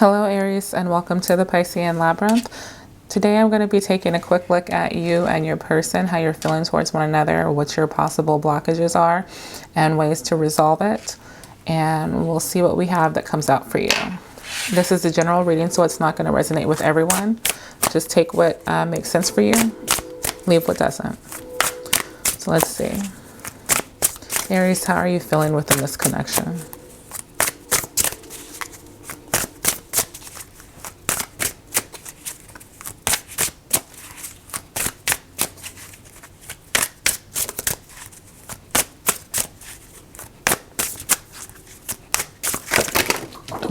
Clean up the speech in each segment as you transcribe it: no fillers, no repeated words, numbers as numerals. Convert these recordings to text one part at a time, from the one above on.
Hello Aries, and welcome to the Piscean Labyrinth. Today I'm going to be taking a quick look at you and your person, how you're feeling towards one another, what your possible blockages are, and ways to resolve it. And we'll see what we have that comes out for you. This is a general reading, so it's not going to resonate with everyone. Just take what makes sense for you, leave what doesn't. So let's see. Aries, how are you feeling within this connection?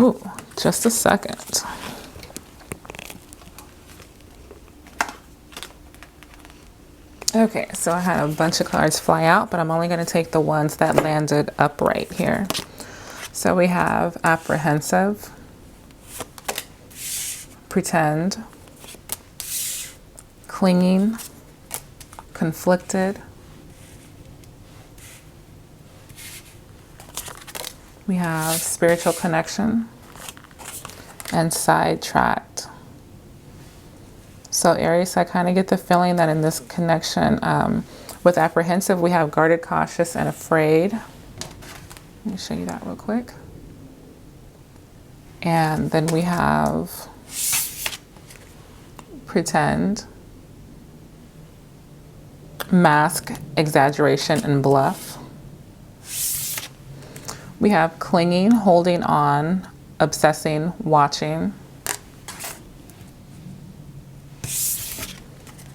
Ooh, just a second. Okay, so I had a bunch of cards fly out, but I'm only going to take the ones that landed upright here. So we have apprehensive, pretend, clinging, conflicted. We have spiritual connection and sidetracked. So Aries, I kind of get the feeling that in this connection with apprehensive, we have guarded, cautious, and afraid. Let me show you that real quick. And then we have pretend, mask, exaggeration, and bluff. We have clinging, holding on, obsessing, watching.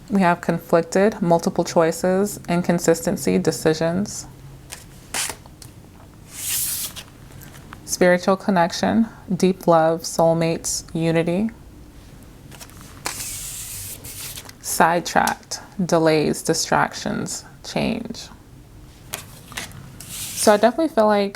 We have conflicted, multiple choices, inconsistency, decisions. Spiritual connection, deep love, soulmates, unity. Sidetracked, delays, distractions, change. So I definitely feel like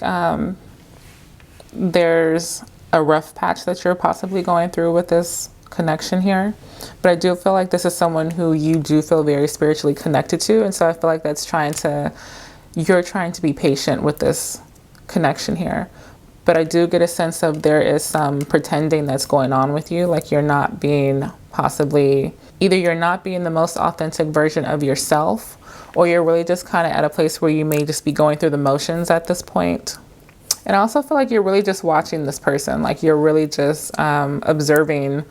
there's a rough patch that you're possibly going through with this connection here. But I do feel like this is someone who you do feel very spiritually connected to. And so I feel like you're trying to be patient with this connection here. But I do get a sense of there is some pretending that's going on with you. Like you're not being either you're not being the most authentic version of yourself, or you're really just kind of at a place where you may just be going through the motions at this point. And I also feel like you're really just watching this person. Like you're really just observing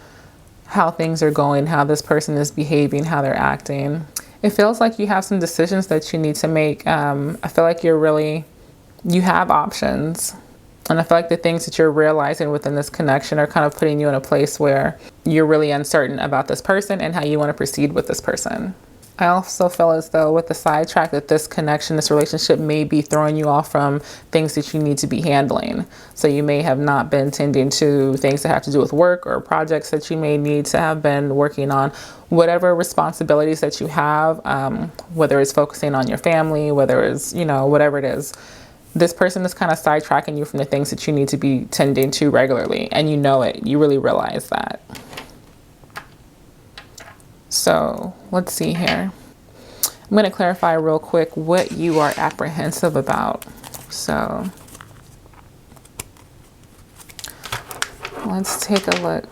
how things are going, how this person is behaving, how they're acting. It feels like you have some decisions that you need to make. I feel like you have options. And I feel like the things that you're realizing within this connection are kind of putting you in a place where you're really uncertain about this person and how you want to proceed with this person. I also feel as though with the sidetrack that this connection, this relationship may be throwing you off from things that you need to be handling. So you may have not been tending to things that have to do with work or projects that you may need to have been working on. Whatever responsibilities that you have, whether it's focusing on your family, whether it's, whatever it is, this person is kind of sidetracking you from the things that you need to be tending to regularly. And you know it. You really realize that. So let's see here. I'm going to clarify real quick what you are apprehensive about. So let's take a look.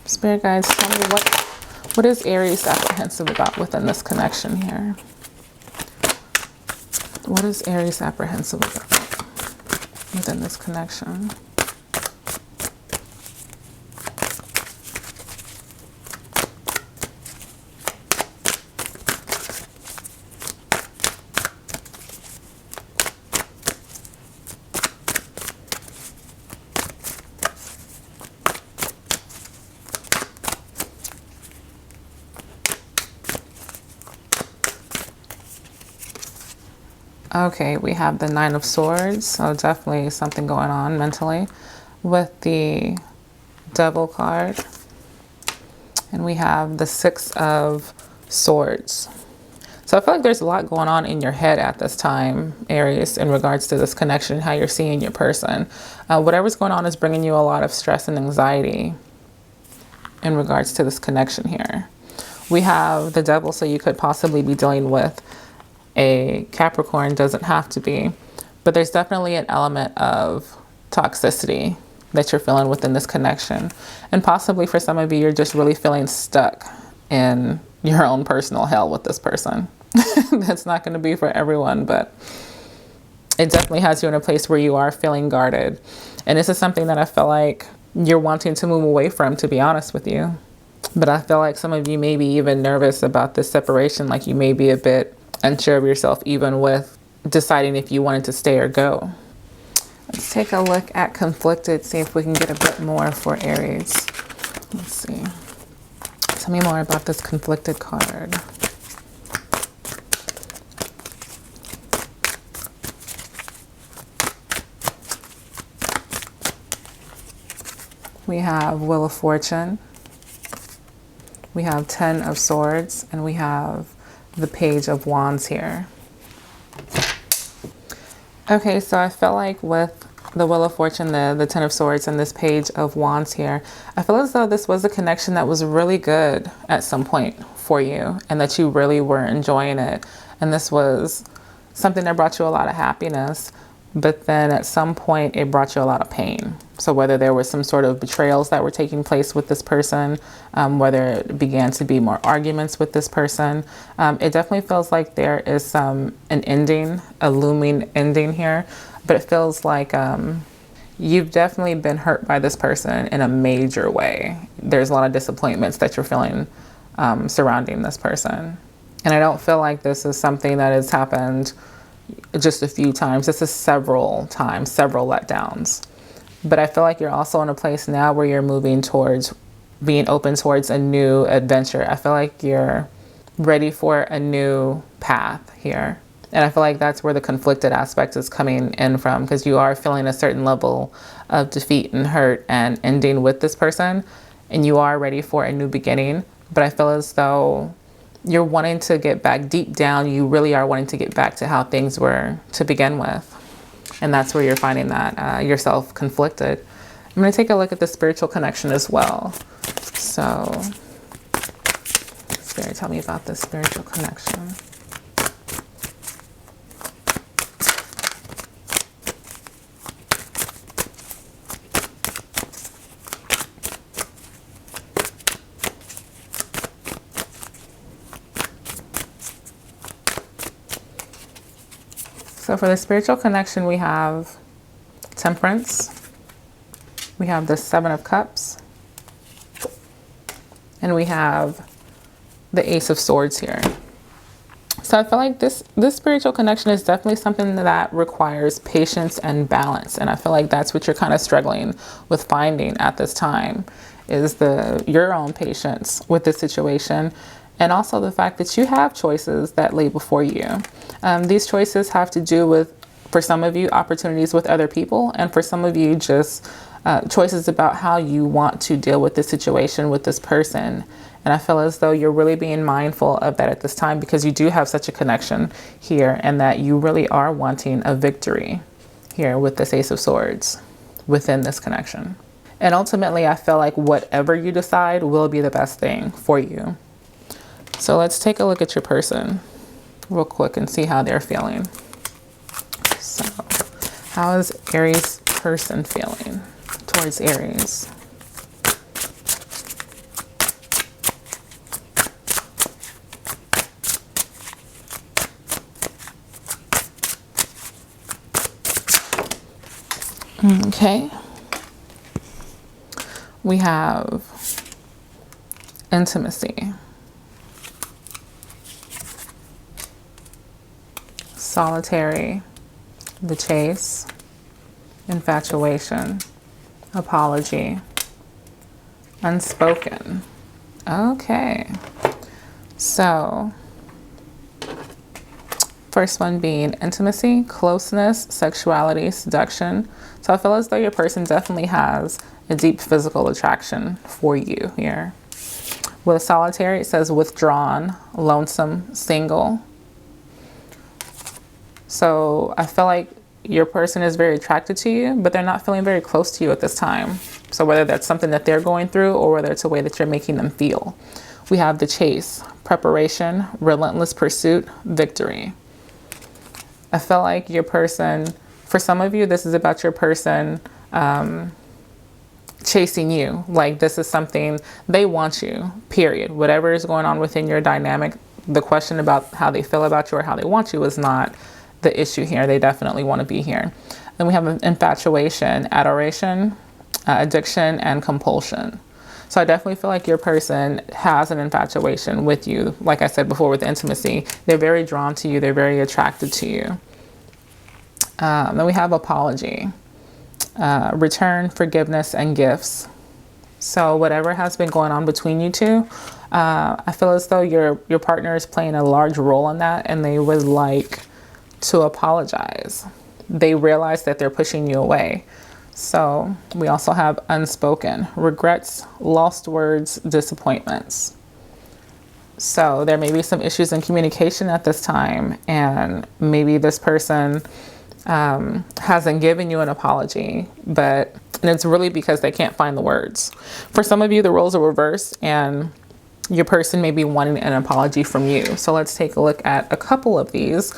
Spirit guides, tell me what is Aries apprehensive about within this connection here? What is Aries apprehensive about within this connection? Okay, we have the Nine of Swords, so definitely something going on mentally with the Devil card. And we have the Six of Swords. So I feel like there's a lot going on in your head at this time, Aries, in regards to this connection, how you're seeing your person. Whatever's going on is bringing you a lot of stress and anxiety in regards to this connection here. We have the Devil, so you could possibly be dealing with a Capricorn, doesn't have to be, but there's definitely an element of toxicity that you're feeling within this connection. And possibly for some of you, you're just really feeling stuck in your own personal hell with this person. That's not going to be for everyone, but it definitely has you in a place where you are feeling guarded. And this is something that I feel like you're wanting to move away from, to be honest with you. But I feel like some of you may be even nervous about this separation. Like you may be a bit unsure of yourself, even with deciding if you wanted to stay or go. Let's take a look at conflicted, see if we can get a bit more for Aries. Let's see. Tell me more about this conflicted card. We have Wheel of Fortune. We have 10 of Swords, and we have the Page of Wands here. Okay, so I felt like with the Wheel of Fortune, the 10 of Swords, and this Page of Wands here, I feel as though this was a connection that was really good at some point for you, and that you really were enjoying it. And this was something that brought you a lot of happiness, but then at some point it brought you a lot of pain. So whether there was some sort of betrayals that were taking place with this person, whether it began to be more arguments with this person, it definitely feels like there is an ending, a looming ending here. But it feels like you've definitely been hurt by this person in a major way. There's a lot of disappointments that you're feeling surrounding this person. And I don't feel like this is something that has happened just a few times. This is several times, several letdowns. But I feel like you're also in a place now where you're moving towards being open towards a new adventure. I feel like you're ready for a new path here. And I feel like that's where the conflicted aspect is coming in from, because you are feeling a certain level of defeat and hurt and ending with this person, and you are ready for a new beginning. But I feel as though you're wanting to get back deep down. You really are wanting to get back to how things were to begin with. And that's where you're finding that yourself conflicted. I'm going to take a look at the spiritual connection as well. So, Spirit, tell me about the spiritual connection. So for the spiritual connection, we have Temperance, we have the 7 of Cups, and we have the Ace of Swords here. So I feel like this spiritual connection is definitely something that requires patience and balance. And I feel like that's what you're kind of struggling with finding at this time, is your own patience with the situation. And also the fact that you have choices that lay before you. These choices have to do with, for some of you, opportunities with other people. And for some of you, just choices about how you want to deal with this situation with this person. And I feel as though you're really being mindful of that at this time, because you do have such a connection here, and that you really are wanting a victory here with this Ace of Swords within this connection. And ultimately, I feel like whatever you decide will be the best thing for you. So let's take a look at your person real quick and see how they're feeling. So how is Aries person feeling towards Aries? Okay. We have intimacy, solitary, the chase, infatuation, apology, unspoken. Okay. So first one being intimacy, closeness, sexuality, seduction. So I feel as though your person definitely has a deep physical attraction for you here. With solitary, it says withdrawn, lonesome, single. So I feel like your person is very attracted to you, but they're not feeling very close to you at this time. So whether that's something that they're going through, or whether it's a way that you're making them feel. We have the chase, preparation, relentless pursuit, victory. I feel like your person, for some of you, this is about your person chasing you. Like this is something they want you, period. Whatever is going on within your dynamic, the question about how they feel about you or how they want you is not the issue here. They definitely want to be here. Then we have infatuation, adoration, addiction, and compulsion. So I definitely feel like your person has an infatuation with you. Like I said before, with intimacy, they're very drawn to you. They're very attracted to you. Then we have apology, return, forgiveness, and gifts. So whatever has been going on between you two, I feel as though your partner is playing a large role in that, and they would like to apologize. They realize that they're pushing you away. So we also have unspoken, regrets, lost words, disappointments. So there may be some issues in communication at this time, and maybe this person hasn't given you an apology, but it's really because they can't find the words. For some of you, the roles are reversed, and your person may be wanting an apology from you. So let's take a look at a couple of these.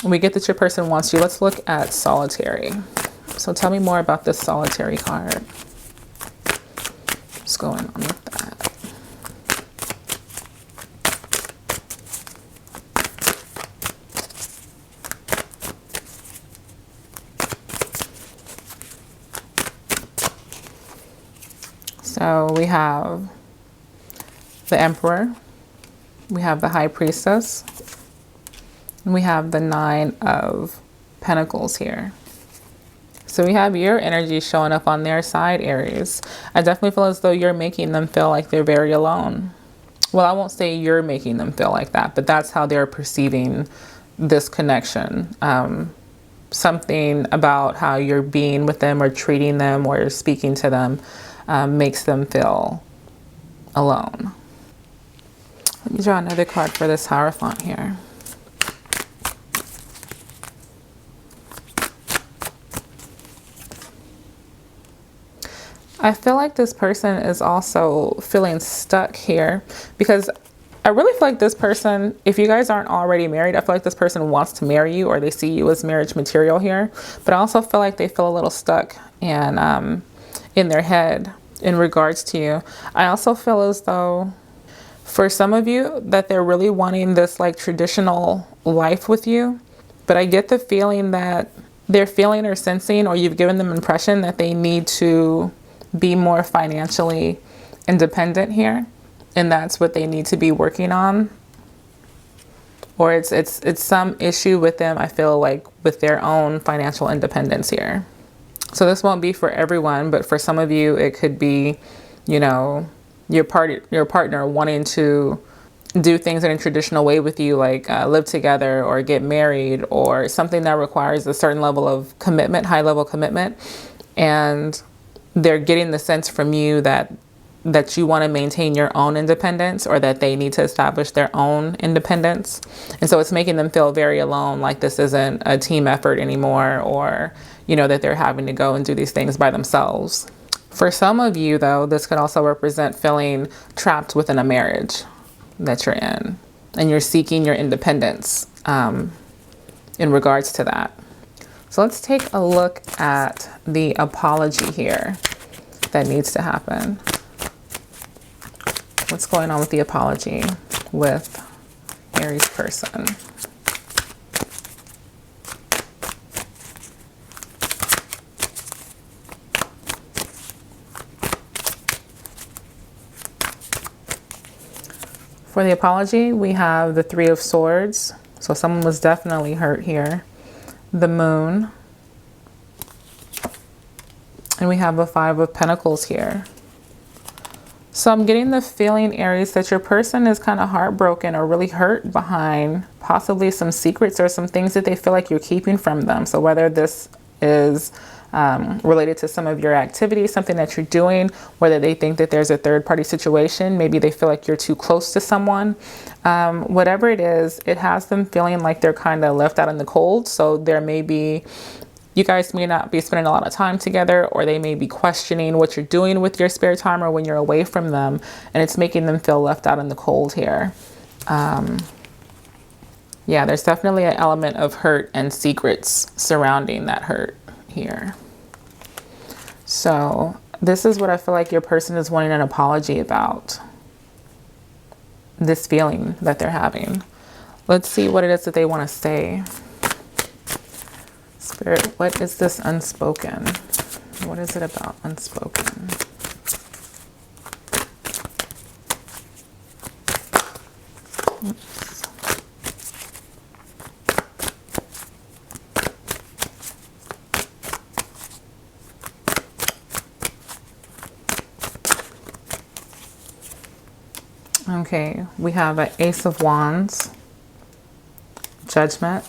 We get that your person wants you. Let's look at solitary. So tell me more about this solitary card. What's going on with that? So we have the Emperor, we have the High Priestess, and we have the Nine of Pentacles here. So we have your energy showing up on their side, Aries. I definitely feel as though you're making them feel like they're very alone. Well, I won't say you're making them feel like that, but that's how they're perceiving this connection. Something about how you're being with them or treating them or speaking to them makes them feel alone. Let me draw another card for this Hierophant here. I feel like this person is also feeling stuck here because I really feel like this person, if you guys aren't already married, I feel like this person wants to marry you or they see you as marriage material here. But I also feel like they feel a little stuck and in their head in regards to you. I also feel as though for some of you that they're really wanting this like traditional life with you. But I get the feeling that they're feeling or sensing, or you've given them impression that they need to be more financially independent here, and that's what they need to be working on. Or it's some issue with them, I feel like, with their own financial independence here. So this won't be for everyone, but for some of you it could be, you know, your partner wanting to do things in a traditional way with you, like live together or get married, or something that requires a certain level of commitment, high level commitment, and they're getting the sense from you that you want to maintain your own independence, or that they need to establish their own independence. And so it's making them feel very alone, like this isn't a team effort anymore, or, you know, that they're having to go and do these things by themselves. For some of you, though, this could also represent feeling trapped within a marriage that you're in, and you're seeking your independence in regards to that. So let's take a look at the apology here that needs to happen. What's going on with the apology with Aries person? For the apology, we have the Three of Swords. So someone was definitely hurt here. The Moon. And we have the Five of Pentacles here. So I'm getting the feeling, Aries, that your person is kind of heartbroken or really hurt behind possibly some secrets or some things that they feel like you're keeping from them. So whether this is related to some of your activities, something that you're doing, whether they think that there's a third party situation, maybe they feel like you're too close to someone, whatever it is, it has them feeling like they're kind of left out in the cold. So there may be, you guys may not be spending a lot of time together, or they may be questioning what you're doing with your spare time or when you're away from them, and it's making them feel left out in the cold here. Yeah, there's definitely an element of hurt and secrets surrounding that hurt here. So this is what I feel like your person is wanting an apology about. This feeling that they're having. Let's see what it is that they want to say. Spirit, what is this unspoken? What is it about unspoken? Oops. Okay, we have an Ace of Wands, Judgment,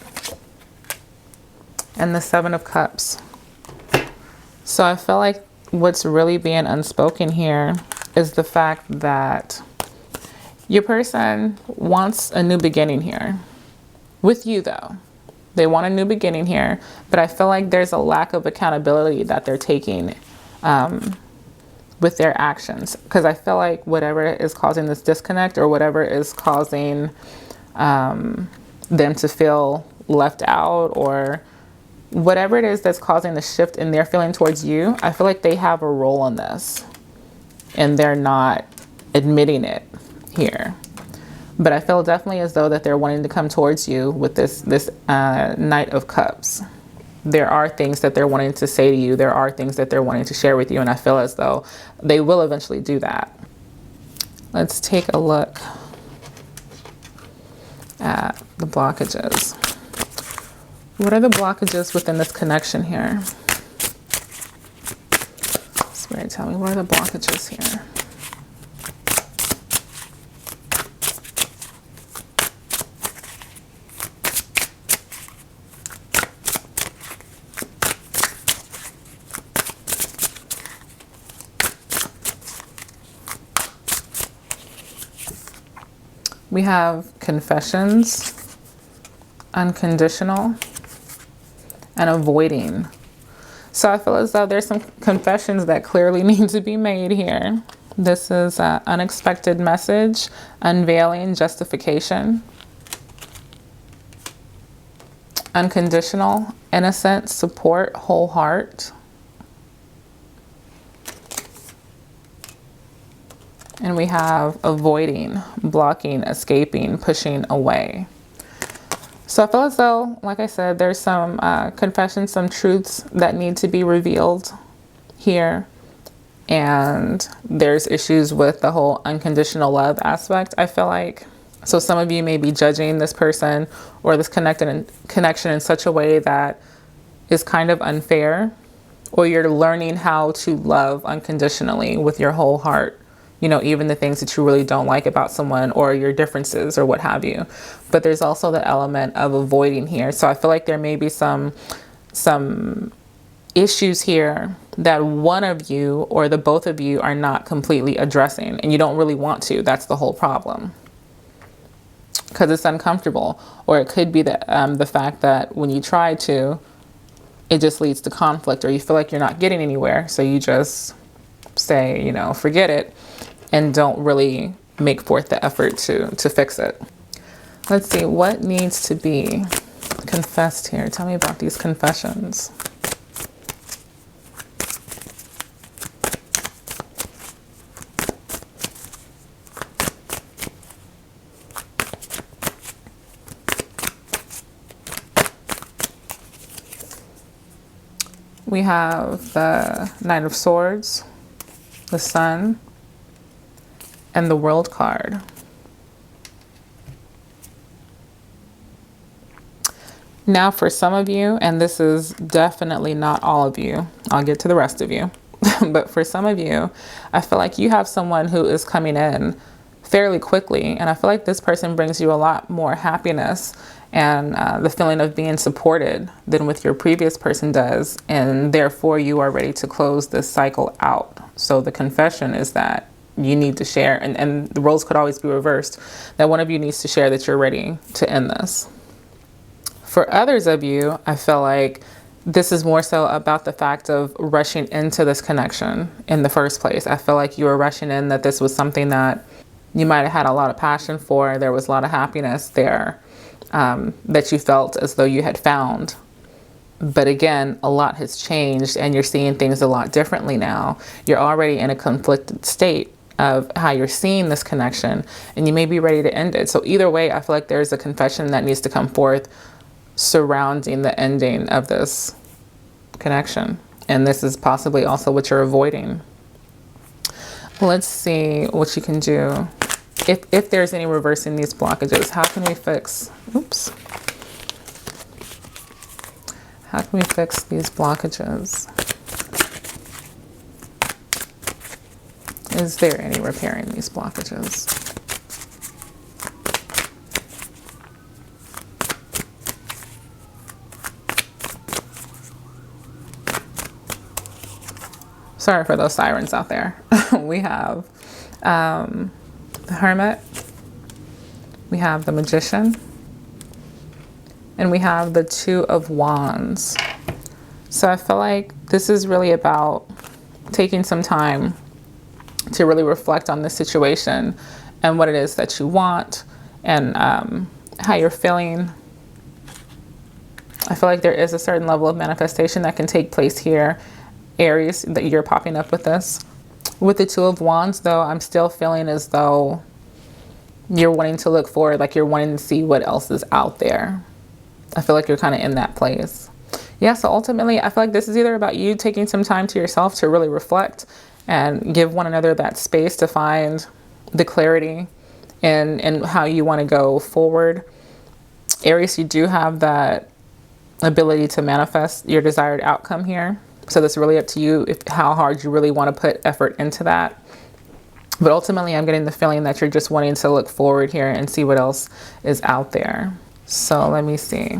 and the Seven of Cups. So I feel like what's really being unspoken here is the fact that your person wants a new beginning here. With you though. They want a new beginning here, but I feel like there's a lack of accountability that they're taking with their actions. Because I feel like whatever is causing this disconnect or whatever is causing them to feel left out or whatever it is that's causing the shift in their feeling towards you, I feel like they have a role in this and they're not admitting it here. But I feel definitely as though that they're wanting to come towards you with this Knight of Cups. There are things that they're wanting to say to you. There are things that they're wanting to share with you. And I feel as though they will eventually do that. Let's take a look at the blockages. What are the blockages within this connection here? Spirit, tell me, what are the blockages here? We have confessions, unconditional, and avoiding. So I feel as though there's some confessions that clearly need to be made here. This is an unexpected message, unveiling, justification, unconditional, innocent, support, whole heart. And we have avoiding, blocking, escaping, pushing away. So I feel as though, like I said, there's some confessions, some truths that need to be revealed here. And there's issues with the whole unconditional love aspect, I feel like. So some of you may be judging this person or this connection in such a way that is kind of unfair. Or you're learning how to love unconditionally with your whole heart. You know, even the things that you really don't like about someone or your differences or what have you. But there's also the element of avoiding here. So I feel like there may be some issues here that one of you or the both of you are not completely addressing and you don't really want to. That's the whole problem. Because it's uncomfortable. Or it could be the fact that when you try to, it just leads to conflict or you feel like you're not getting anywhere. So you just say, you know, forget it. And don't really make forth the effort to fix it. Let's see, what needs to be confessed here? Tell me about these confessions. We have the Knight of Swords, the Sun, and the World card. Now for some of you, and this is definitely not all of you, I'll get to the rest of you, but for some of you, I feel like you have someone who is coming in fairly quickly, and I feel like this person brings you a lot more happiness and the feeling of being supported than with your previous person does, and therefore you are ready to close this cycle out. So the confession is that you need to share, and the roles could always be reversed, that one of you needs to share that you're ready to end this. For others of you, I feel like this is more so about the fact of rushing into this connection in the first place. I feel like you were rushing in, that this was something that you might have had a lot of passion for. There was a lot of happiness there that you felt as though you had found. But again, a lot has changed and you're seeing things a lot differently now. You're already in a conflicted state of how you're seeing this connection, and you may be ready to end it. So either way, I feel like there's a confession that needs to come forth surrounding the ending of this connection. And this is possibly also what you're avoiding. Let's see what you can do. If there's any reversing these blockages, how can we fix, how can we fix these blockages? Is there any repairing these blockages? Sorry for those sirens out there. We have the Hermit, we have the Magician, and we have the Two of Wands. So I feel like this is really about taking some time to really reflect on this situation and what it is that you want and how you're feeling. I feel like there is a certain level of manifestation that can take place here, Aries, that you're popping up with this. With the Two of Wands, though, I'm still feeling as though you're wanting to look forward, like you're wanting to see what else is out there. I feel like you're kind of in that place. Yeah, so ultimately, I feel like this is either about you taking some time to yourself to really reflect and give one another that space to find the clarity and how you want to go forward. Aries, you do have that ability to manifest your desired outcome here. So that's really up to you how hard you really want to put effort into that. But ultimately, I'm getting the feeling that you're just wanting to look forward here and see what else is out there. So let me see.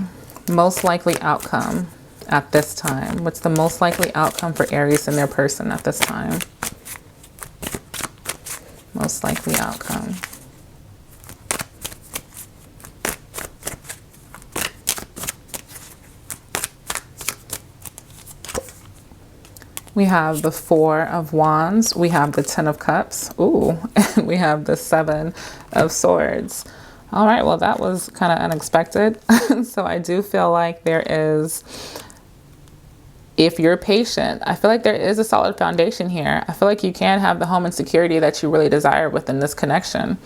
Most likely outcome at this time. What's the most likely outcome for Aries and their person at this time? Most likely outcome. We have the Four of Wands. We have the Ten of Cups. Ooh, and we have the Seven of Swords. All right, well, that was kind of unexpected. So I do feel like there is, if you're patient, I feel like there is a solid foundation here. I feel like you can have the home and security that you really desire within this connection.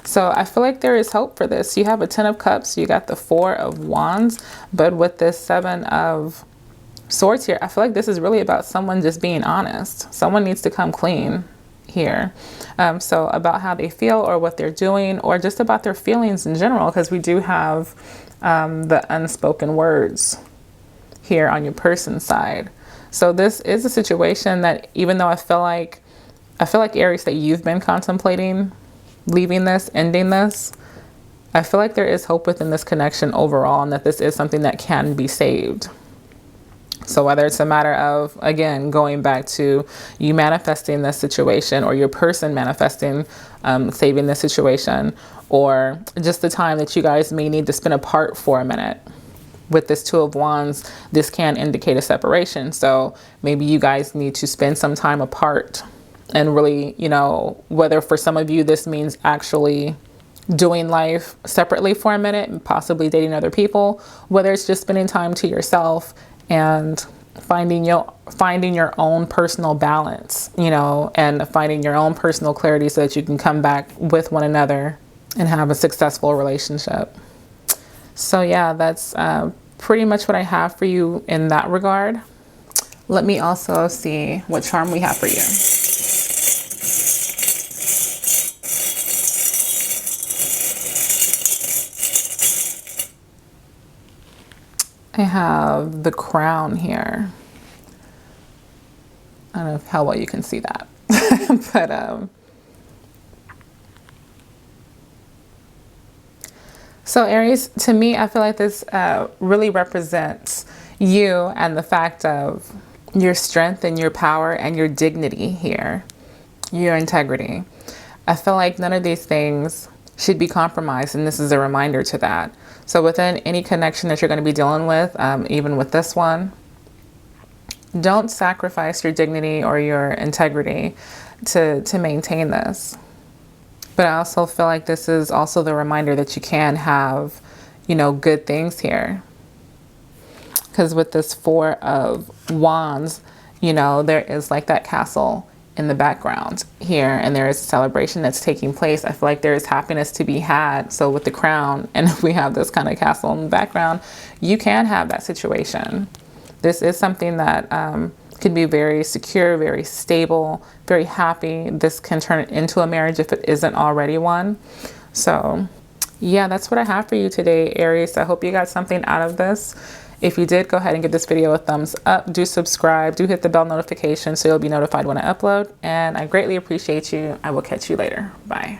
So I feel like there is hope for this. You have a Ten of Cups, you got the Four of Wands, but with this Seven of Swords here, I feel like this is really about someone just being honest. Someone needs to come clean here. So about how they feel or what they're doing or just about their feelings in general, because we do have the unspoken words here on your person's side. So this is a situation that, even though I feel like Aries, that you've been contemplating leaving this, ending this, I feel like there is hope within this connection overall, and that this is something that can be saved. So whether it's a matter of, again, going back to you manifesting this situation, or your person manifesting saving this situation, or just the time that you guys may need to spend apart for a minute. With this Two of Wands, this can indicate a separation. So maybe you guys need to spend some time apart and really, you know, whether for some of you this means actually doing life separately for a minute and possibly dating other people, whether it's just spending time to yourself and finding your own personal balance, you know, and finding your own personal clarity so that you can come back with one another and have a successful relationship. So yeah, that's pretty much what I have for you in that regard. Let me also see what charm we have for you. I have the Crown here. I don't know how well you can see that, but so Aries, to me, I feel like this really represents you and the fact of your strength and your power and your dignity here, your integrity. I feel like none of these things should be compromised, and this is a reminder to that. So within any connection that you're going to be dealing with, even with this one, don't sacrifice your dignity or your integrity to maintain this. But I also feel like this is also the reminder that you can have, you know, good things here. because with this Four of Wands, you know, there is like that castle in the background here, and there is a celebration that's taking place. I feel like there is happiness to be had. So with the crown, and if we have this kind of castle in the background, you can have that situation. This is something that can be very secure, very stable, very happy. This can turn it into a marriage if it isn't already one. So yeah, that's what I have for you today, Aries. I hope you got something out of this. If you did, go ahead and give this video a thumbs up. Do subscribe. Do hit the bell notification so you'll be notified when I upload. And I greatly appreciate you. I will catch you later. Bye.